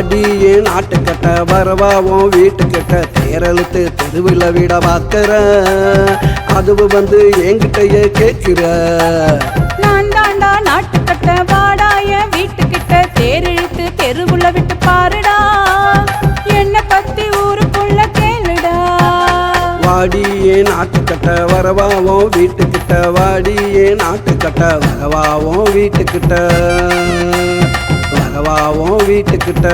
வாடியே நாட்டுக்கட்ட வரவாவும் வீட்டுக்கிட்ட தேரழுத்து தெருவில் விட பார்க்கிற அதுவும் வந்து என்கிட்டயே கேட்கிற நான் தாண்டா நாட்டுக்கட்ட வாடாய வீட்டுக்கிட்ட தேரிழுத்து தெருவுள்ள விட்டு பாருடா என்ன பத்தி ஊருக்குள்ள கேளுடா வாடியே நாட்டுக்கட்ட வரவாவும் வீட்டுக்கிட்ட வாடியே நாட்டுக்கட்ட வரவாவும் வீட்டுக்கிட்ட வரவாவும் வீட்டுக்கிட்ட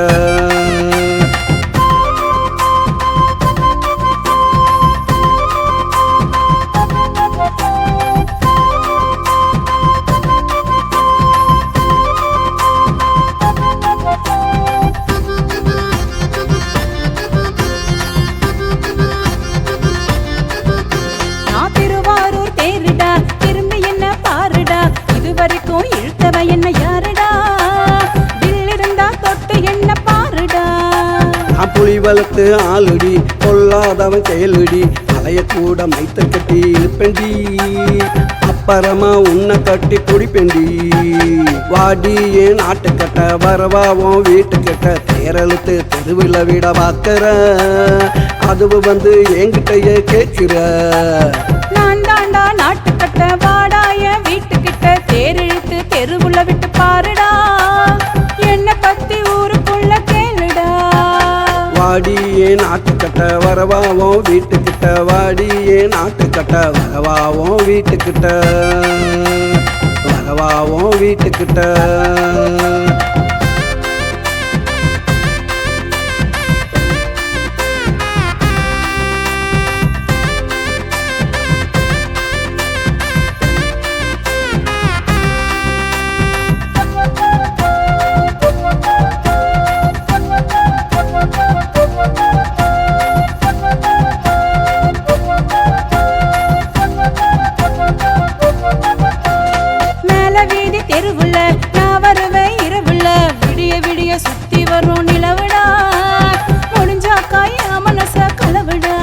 இழுத்தவ என்ன யாருடா தில் இருந்தா தொட்டு என்ன பாருடா நான் புலி வளர்த்து ஆளுடி கொல்லாதவன் செயலுடி மலைய கூட மைத்த கட்டி இழுப்பண்டி அப்புறமா உன்னை கட்டி குடிப்பண்டி வாடியே நாட்டுக்கட்ட வரவாவும் வீட்டுக்கிட்ட தேரழுத்து தெருவில் விட பார்க்கிற அதுவும் வந்து என்கிட்டயே கேட்கிற நான் தாண்டா நாட்டுக்கட்ட வாடாய வீட்டுக்கிட்ட தேரிழுத்து தெருவுள்ள விட்டு பாருடா என்ன பத்தி ஊருக்குள்ள கேளுடா வாடியே நாட்டுக்கட்ட வரவாவும் வீட்டுக்கிட்ட வாடியே நாட்டுக்கட்ட வரவாவும் வீட்டுக்கிட்ட வரவாவும் வீட்டுக்கிட்ட தெருவுல நான் வருவேன் இரவுல விடிய விடிய சுத்தி வரும் நிலவிடா முடிஞ்சாக்கா என் மனச கலவிடா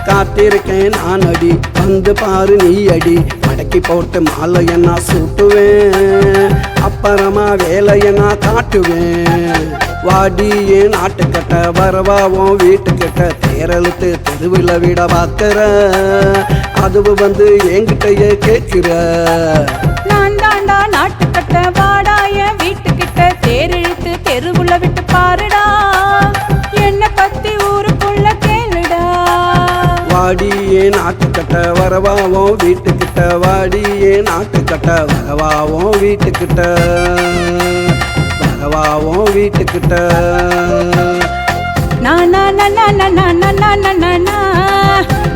காத்திருக்கேன் நான் அடி வந்து பாரு நீ அடி மடக்கி போட்டு மாலைய நான் சூட்டுவேன் அப்புறமா வேலைய நான் காட்டுவேன் வாடியே நாட்டுக்கட்ட வரவாவும் வீட்டுக்கிட்ட தேரழுத்து தெருவில் விட பார்க்கிற அதுவும் வந்து என்கிட்டயே கேட்கிற நான் தாண்டா நாட்டுக்கட்ட வாடாய வீட்டுக்கிட்ட தேரிழுத்து தெருவுள்ள விட்டு பாருடா என்ன பத்தி ஊருக்குள்ள கேளுடா வாடியே நாட்டுக்கட்ட வரவாவும் வீட்டுக்கிட்ட வாடியே நாட்டுக்கட்ட வரவாவும் வீட்டுக்கிட்ட வரவாவும் வீட்டுக்கிட்ட நானா நன்னா நன்னா நன்னா நன்னா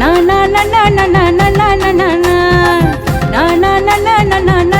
நானா நன்னா நன்னா நன்னா நன்னா நானா நன்னா நன்னா